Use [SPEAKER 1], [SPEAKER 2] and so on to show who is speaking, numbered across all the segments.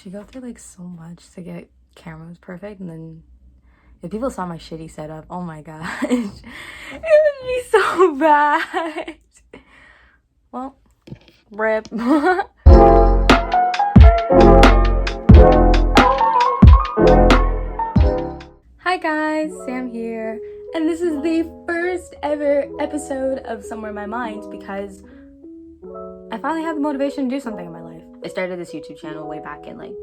[SPEAKER 1] She go through like so much to get cameras perfect, and then if people saw my shitty setup, oh my gosh, it would be so bad. Well, rip. Hi guys, Sam here, and this is the first ever episode of Somewhere in My Mind because I finally had the motivation to do something in my life. I started this YouTube channel way back in like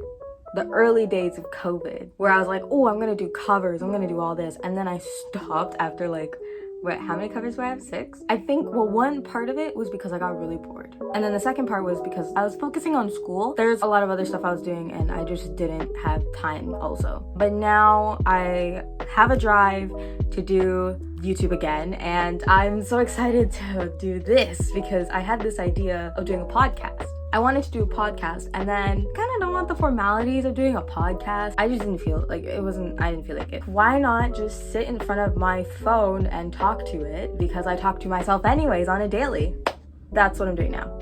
[SPEAKER 1] the early days of COVID, where I was like, oh, I'm gonna do covers, I'm gonna do all this, and then I stopped after like, how many covers do I have? 6? I think, well, one part of it was because I got really bored. And then the second part was because I was focusing on school. There's a lot of other stuff I was doing and I just didn't have time also. But now I have a drive to do YouTube again, and I'm so excited to do this because I had this idea of doing a podcast. I wanted to do a podcast, and then kind of don't want the formalities of doing a podcast. I just didn't feel like I didn't feel like it. Why not just sit in front of my phone and talk to it? Because I talk to myself anyways on a daily. That's what I'm doing now.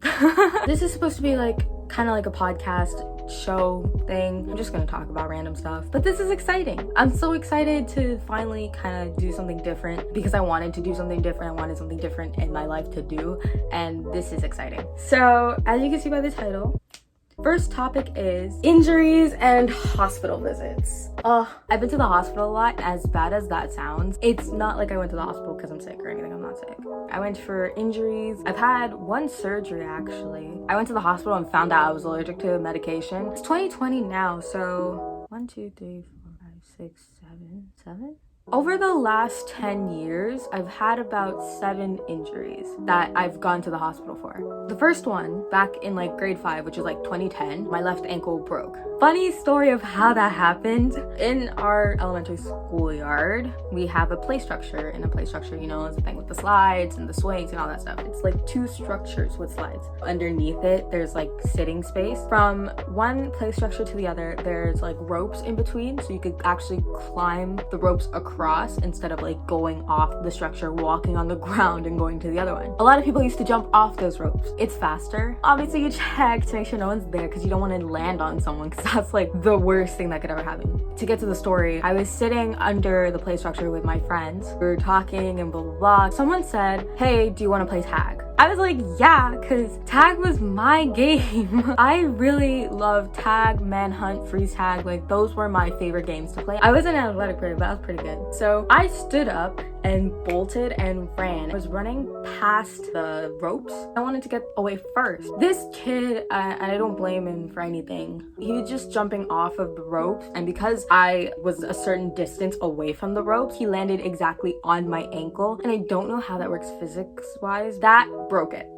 [SPEAKER 1] This is supposed to be like kind of like a podcast show thing. I'm just gonna talk about random stuff, but this is exciting. I'm so excited to finally kind of do something different because I wanted to do something different. I wanted something different in my life to do, and this is exciting. So as you can see by the title, first topic is injuries and hospital visits. I've been to the hospital a lot. As bad as that sounds, it's not like I went to the hospital because I'm sick or anything. I'm not sick. I went for injuries. I've had one surgery actually. I went to the hospital and found out I was allergic to medication. It's 2020 now, so 1, 2, 3, 4, 5, 6, 7. Over the last 10 years, I've had about 7 injuries that I've gone to the hospital for. The first one, back in like grade 5, which is like 2010, my left ankle broke. Funny story of how that happened. In our elementary schoolyard, we have a play structure, and a play structure, you know, is the thing with the slides and the swings and all that stuff. It's like 2 structures with slides. Underneath it, there's like sitting space. From one play structure to the other, there's like ropes in between, so you could actually climb the ropes across instead of like going off the structure, walking on the ground and going to the other one. A lot of people used to jump off those ropes. It's faster. Obviously you check to make sure no one's there because you don't want to land on someone, because that's like the worst thing that could ever happen. To get to the story, I was sitting under the play structure with my friends. We were talking and blah blah blah. Someone said, hey, do you want to play tag? I was like, yeah, because tag was my game. I really love tag, manhunt, freeze tag. Like, those were my favorite games to play. I was an athletic player, but I was pretty good. So I stood up and bolted and ran. I was running past the ropes. I wanted to get away first. This kid, I don't blame him for anything. He was just jumping off of the ropes, and because I was a certain distance away from the ropes, he landed exactly on my ankle, and I don't know how that works physics-wise. That broke it.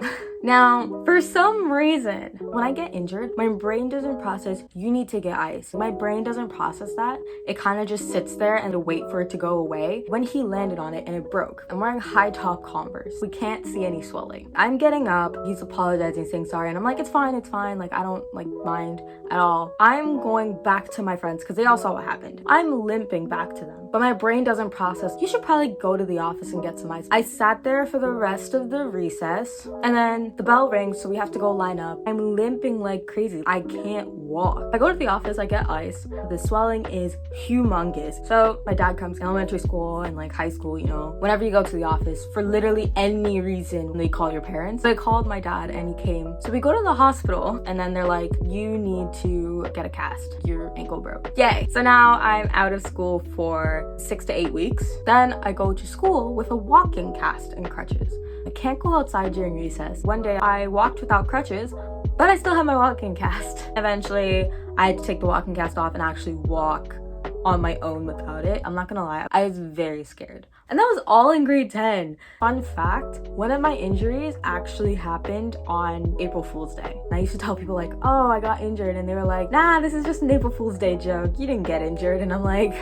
[SPEAKER 1] Now, for some reason, when I get injured, my brain doesn't process, you need to get ice. My brain doesn't process that. It kind of just sits there and wait for it to go away. When he landed on it and it broke, I'm wearing high top Converse. We can't see any swelling. I'm getting up, he's apologizing, saying sorry, and I'm like, it's fine. Like, I don't like mind at all. I'm going back to my friends because they all saw what happened. I'm limping back to them, but my brain doesn't process, you should probably go to the office and get some ice. I sat there for the rest of the recess, and then the bell rings, so we have to go line up. I'm limping like crazy. I can't walk. I go to the office, I get ice. The swelling is humongous. So my dad comes in elementary school and like high school, you know, whenever you go to the office for literally any reason, they call your parents. So I called my dad and he came. So we go to the hospital, and then they're like, you need to get a cast. Your ankle broke. Yay. So now I'm out of school for 6 to 8 weeks. Then I go to school with a walking cast and crutches. I can't go outside during recess. One day I walked without crutches, but I still have my walking cast. Eventually, I had to take the walking cast off and actually walk on my own without it. I'm not gonna lie, I was very scared. And that was all in grade 10. Fun fact, one of my injuries actually happened on April Fool's Day. And I used to tell people like, oh, I got injured. And they were like, nah, this is just an April Fool's Day joke. You didn't get injured. And I'm like,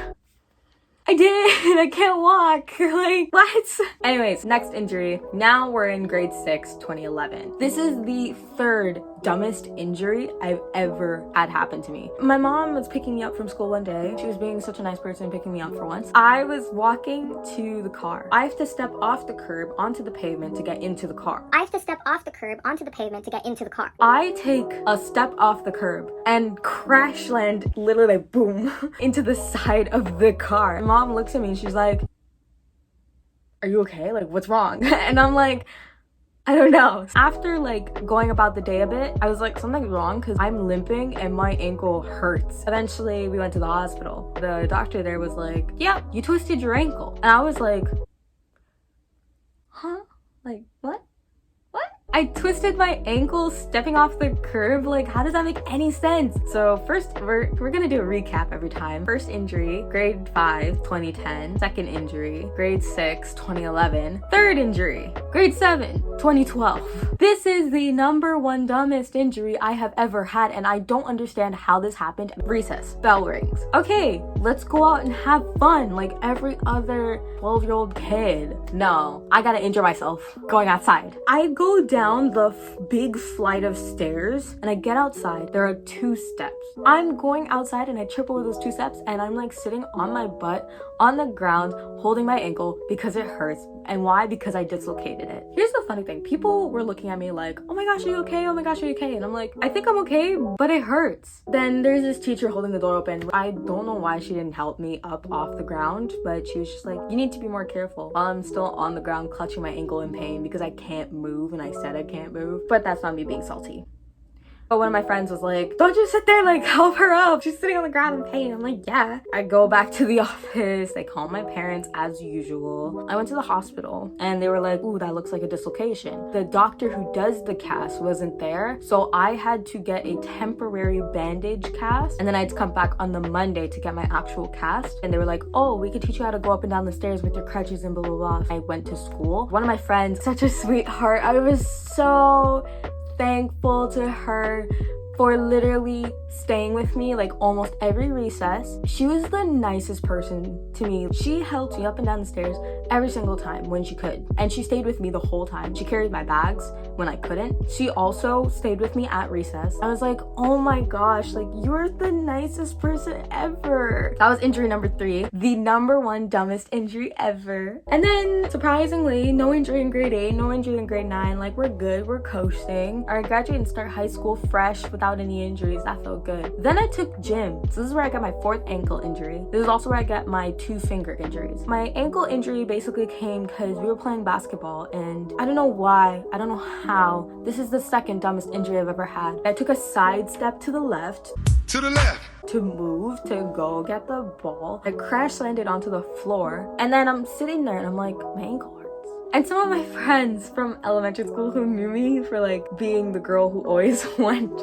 [SPEAKER 1] I did. I can't walk. Like, what? Anyways, next injury. Now we're in grade 6, 2011. This is the third dumbest injury I've ever had happen to me. My mom was picking me up from school one day. She was being such a nice person, picking me up for once. I was walking to the car. I have to step off the curb onto the pavement to get into the car.
[SPEAKER 2] I have to step off the curb onto the pavement to get into the car.
[SPEAKER 1] I take a step off the curb and crash land, literally like boom, into the side of the car. My mom looks at me and she's like, "Are you okay? Like, what's wrong?" And I'm like, I don't know. After like going about the day a bit, I was like, something's wrong because I'm limping and my ankle hurts. Eventually we went to the hospital. The doctor there was like, "Yeah, you twisted your ankle." And I was like, huh? Like, what? I twisted my ankle stepping off the curb. Like, how does that make any sense? So first, we're gonna do a recap every time. First injury, grade 5, 2010. Second injury, grade 6, 2011. Third injury, grade 7, 2012. This is the number one dumbest injury I have ever had, and I don't understand how this happened. Recess, bell rings. Okay, let's go out and have fun like every other 12-year-old kid. No, I gotta injure myself going outside. I go down the big flight of stairs and I get outside. There are 2 steps. I'm going outside and I trip over those 2 steps and I'm like sitting on my butt on the ground holding my ankle because it hurts. And why? Because I dislocated it. Here's the funny thing. People were looking at me like, "Oh my gosh, are you okay? Oh my gosh, are you okay?" And I'm like, I think I'm okay, but it hurts. Then there's this teacher holding the door open. I don't know why she didn't help me up off the ground, but she was just like, "You need to be more careful." While I'm still on the ground clutching my ankle in pain because I can't move and I said I can't move. But that's not me being salty. But one of my friends was like, "Don't just sit there, like help her up. She's sitting on the ground in pain." I'm like, yeah. I go back to the office. They call my parents as usual. I went to the hospital and they were like, "Ooh, that looks like a dislocation." The doctor who does the cast wasn't there. So I had to get a temporary bandage cast. And then I had to come back on the Monday to get my actual cast. And they were like, "Oh, we could teach you how to go up and down the stairs with your crutches and blah, blah, blah." I went to school. One of my friends, such a sweetheart. I was so thankful to her for literally staying with me like almost every recess. She was the nicest person to me. She helped me up and down the stairs every single time when she could. And she stayed with me the whole time. She carried my bags when I couldn't. She also stayed with me at recess. I was like, oh my gosh, like you're the nicest person ever. That was injury number 3. The number one dumbest injury ever. And then surprisingly, no injury in grade 8, no injury in grade 9. Like we're good, we're coasting. I graduated and start high school fresh without any injuries. That felt good. Then I took gym. So this is where I got my 4th ankle injury. This is also where I got my 2 finger injuries. My ankle injury basically came because we were playing basketball and I don't know why, I don't know how. This is the second dumbest injury I've ever had. I took a side step to the left to move to go get the ball. I crash landed onto the floor and then I'm sitting there and I'm like, my ankle hurts. And some of my friends from elementary school who knew me for like being the girl who always went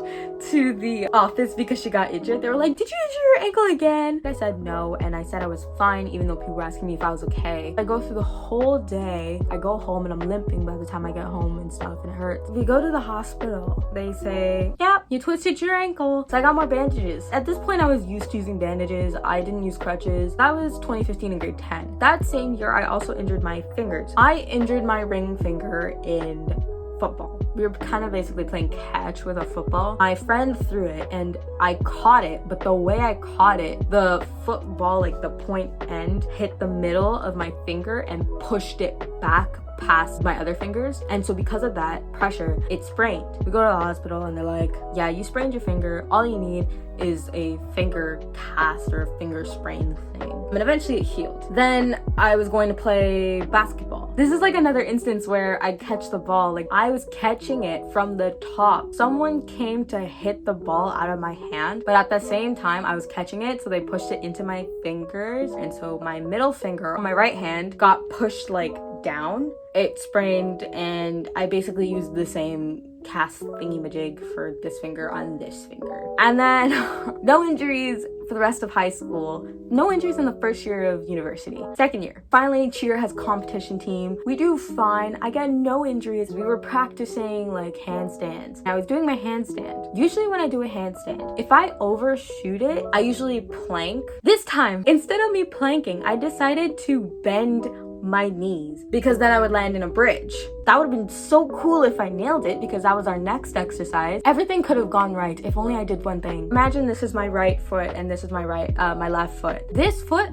[SPEAKER 1] to the office because she got injured, they were like, "Did you injure your ankle again?" I said no, and I said I was fine even though people were asking me if I was okay. I go through the whole day. I go home and I'm limping by the time I get home and stuff and it hurts. We go to the hospital. They say, "Yeah, you twisted your ankle." So I got more bandages. At this point I was used to using bandages. I didn't use crutches. That was 2015 in grade 10. That same year I also injured my fingers. I injured my ring finger in football. We were kind of basically playing catch with a football. My friend threw it and I caught it, but the way I caught it, the football, like the point end, hit the middle of my finger and pushed it back past my other fingers. And so because of that pressure, it sprained. We go to the hospital and they're like, "Yeah, you sprained your finger. All you need is a finger cast or a finger sprain thing." And eventually it healed. Then I was going to play basketball. This is like another instance where I'd catch the ball. Like I was catching it from the top. Someone came to hit the ball out of my hand, but at the same time I was catching it, so they pushed it into my fingers. And so my middle finger on my right hand got pushed like down. It sprained and I basically used the same cast thingy-majig for this finger on this finger. And then no injuries for the rest of high school. No injuries in the first year of university. Second year, finally cheer has competition team. We do fine. I get no injuries. We were practicing like handstands. I was doing my handstand. Usually when I do a handstand, if I overshoot it, I usually plank. This time, instead of me planking, I decided to bend my knees because then I would land in a bridge. That would have been so cool if I nailed it because that was our next exercise. Everything could have gone right if only I did one thing. Imagine this is my right foot and this is my left foot. This foot,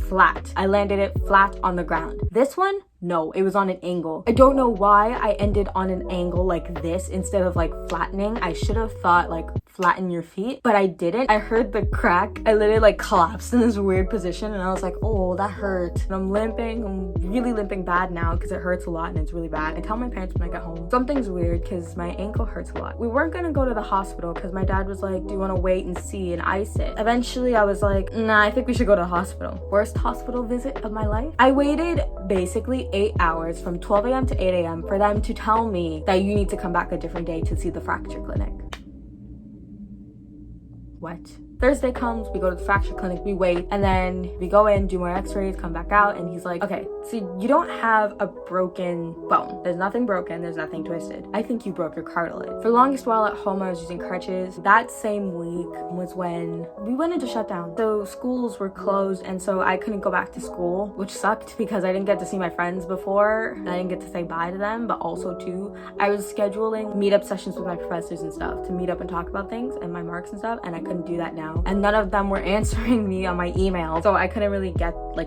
[SPEAKER 1] flat. I landed it flat on the ground. This one, no, it was on an angle. I don't know why I ended on an angle like this instead of like flattening. I should have thought like flatten your feet, but I didn't. I heard the crack. I literally like collapsed in this weird position and I was like, oh, that hurt. And I'm limping. I'm really limping bad now because it hurts a lot and it's really bad. I tell my parents when I get home, something's weird because my ankle hurts a lot. We weren't gonna go to the hospital because my dad was like, do you want to wait and see and ice it? Eventually I was like, nah, I think we should go to the hospital. Worst hospital visit of my life. I waited basically 8 hours from 12 a.m. to 8 a.m. for them to tell me that you need to come back a different day to see the fracture clinic. What? Thursday comes, we go to the fracture clinic, we wait, and then we go in, do more x-rays, come back out, and he's like, okay, so you don't have a broken bone. There's nothing broken, there's nothing twisted. I think you broke your cartilage. For the longest while at home, I was using crutches. That same week was when we went into shutdown. So schools were closed, and so I couldn't go back to school, which sucked because I didn't get to see my friends before, and I didn't get to say bye to them, but also too, I was scheduling meetup sessions with my professors and stuff to meet up and talk about things and my marks and stuff, and I couldn't do that now. And none of them were answering me on my email, so I couldn't really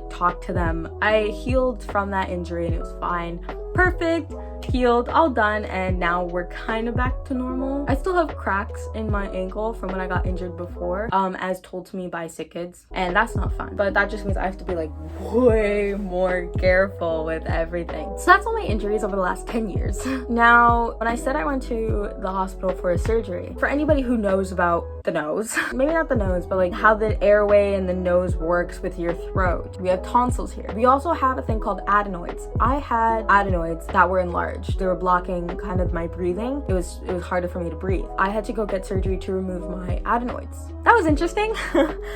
[SPEAKER 1] talk to them. I healed from that injury and it was fine. Perfect, healed, all done, and now we're kind of back to normal. I still have cracks in my ankle from when I got injured before, as told to me by sick kids, and that's not fun. But that just means I have to be like way more careful with everything. So that's all my injuries over the last 10 years. Now, when I said I went to the hospital for a surgery, for anybody who knows about the nose, maybe not the nose, but like how the airway and the nose works with your throat. We have tonsils here. We also have a thing called adenoids. I had adenoids that were enlarged. They were blocking kind of my breathing. It was harder for me to breathe. I had to go get surgery to remove my adenoids. That was interesting.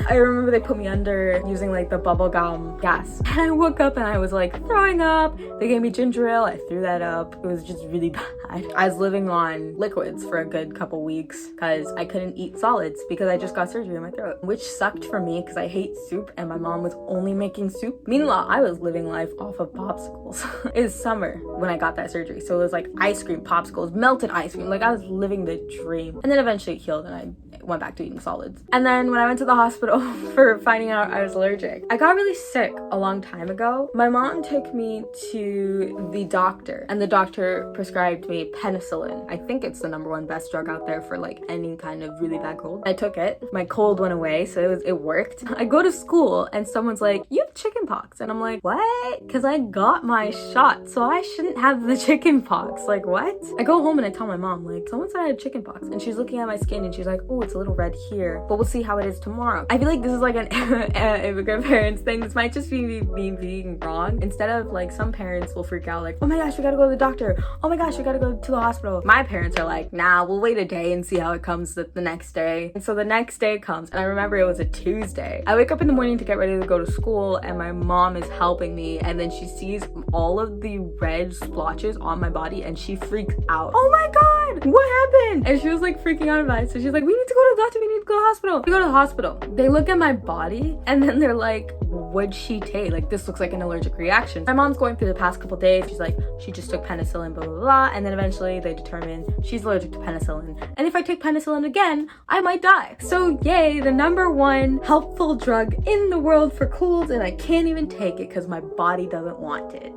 [SPEAKER 1] I remember they put me under using like the bubble gum gas. And I woke up and I was like throwing up. They gave me ginger ale. I threw that up. It was just really bad. I was living on liquids for a good couple weeks because I couldn't eat solids because I just got surgery in my throat, which sucked for me because I hate soup and my mom was only making soup. Meanwhile, I was living life off of popsicles. It was summer when I got that surgery, so it was like ice cream, popsicles, melted ice cream. Like I was living the dream. And then eventually it healed and I went back to eating solids. And then when I went to the hospital for finding out I was allergic, I got really sick a long time ago. My mom took me to the doctor and the doctor prescribed me penicillin. I think it's the #1 best drug out there for like any kind of really bad cold. I took it. My cold went away, so it worked. I go to school and someone's like, you have chicken pox. And I'm like, what? Because I got my shot, so I shouldn't have the chicken pox. Like, what? I go home and I tell my mom, like, someone said I had chicken pox. And she's looking at my skin and she's like, oh, it's a little red here, but we'll see how it is tomorrow. I feel like this is like an immigrant parents thing. This might just be me being wrong. Instead of like some parents will freak out like, oh my gosh, we gotta go to the doctor. Oh my gosh, we gotta go to the hospital. My parents are like, nah, we'll wait a day and see how it comes the next day. And so the next day comes and I remember it was a Tuesday. I wake up in the morning to get ready to go to school and my mom is helping me and then she sees all of the red splotches on my body and she freaks out. Oh my god, what happened? And she was like freaking out about it. So she's like, we need to go to the doctor, we need to go to the hospital. We go to the hospital. They look at my body and then they're like, what'd she take? Like, this looks like an allergic reaction. My mom's going through the past couple days. She's like, she just took penicillin, blah, blah, blah. And then eventually they determine she's allergic to penicillin. And if I take penicillin again, I might die. So yay, the #1 helpful drug in the world for colds, and I can't even take it because my body doesn't want it.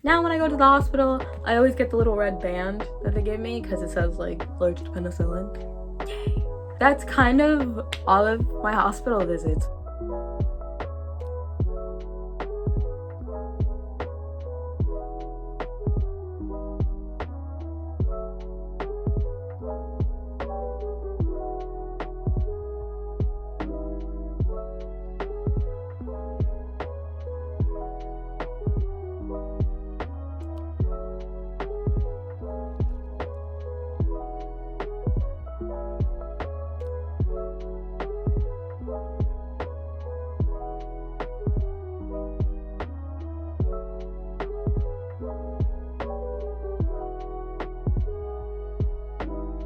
[SPEAKER 1] Now when I go to the hospital, I always get the little red band that they give me because it says like allergic to penicillin. Yay. That's kind of all of my hospital visits.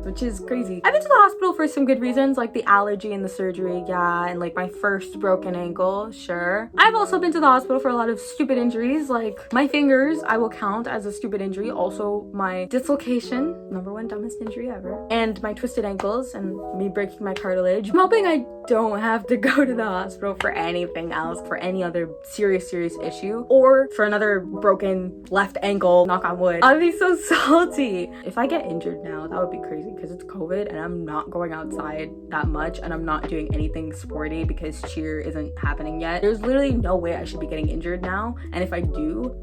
[SPEAKER 1] which is crazy. I've been to the hospital for some good reasons, like the allergy and the surgery, yeah, and like my first broken ankle, sure. I've also been to the hospital for a lot of stupid injuries, like my fingers I will count as a stupid injury, also my dislocation, number one dumbest injury ever, and my twisted ankles and me breaking my cartilage. I'm hoping I don't have to go to the hospital for anything else, for any other serious issue, or for another broken left ankle, knock on wood. I'd be so salty. If I get injured now, that would be crazy because it's COVID and I'm not going outside that much and I'm not doing anything sporty because cheer isn't happening yet. There's literally no way I should be getting injured now, and if I do,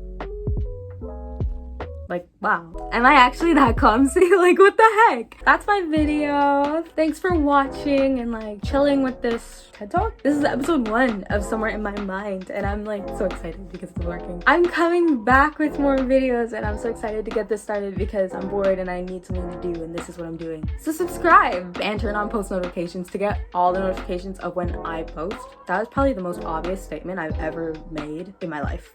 [SPEAKER 1] like, wow, am I actually that clumsy? Like, what the heck? That's my video. Thanks for watching and like chilling with this TED Talk. This is episode 1 of Somewhere in My Mind, and I'm like so excited because it's working. I'm coming back with more videos, and I'm so excited to get this started because I'm bored and I need something to do, and this is what I'm doing. So subscribe and turn on post notifications to get all the notifications of when I post. That was probably the most obvious statement I've ever made in my life.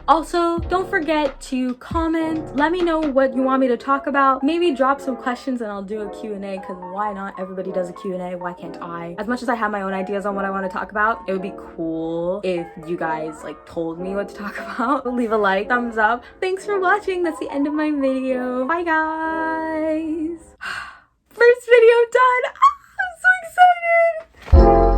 [SPEAKER 1] Also, don't forget to comment. Let me know what you want me to talk about. Maybe drop some questions and I'll do a Q&A, because why not? Everybody does a Q&A. Why can't I? As much as I have my own ideas on what I want to talk about, it would be cool if you guys like told me what to talk about. Leave a like, thumbs up. Thanks for watching. That's the end of my video. Bye guys. First video done. I'm so excited.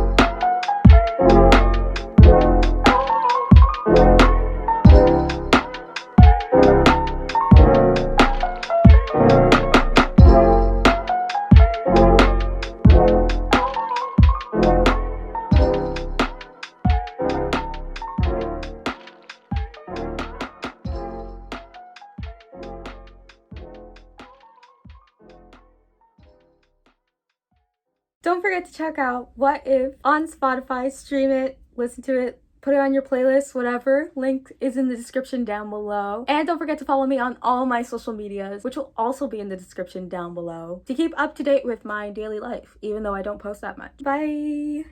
[SPEAKER 1] Don't forget to check out What If on Spotify. Stream it, listen to it, put it on your playlist, whatever. Link is in the description down below. And don't forget to follow me on all my social medias, which will also be in the description down below, to keep up to date with my daily life, even though I don't post that much. Bye!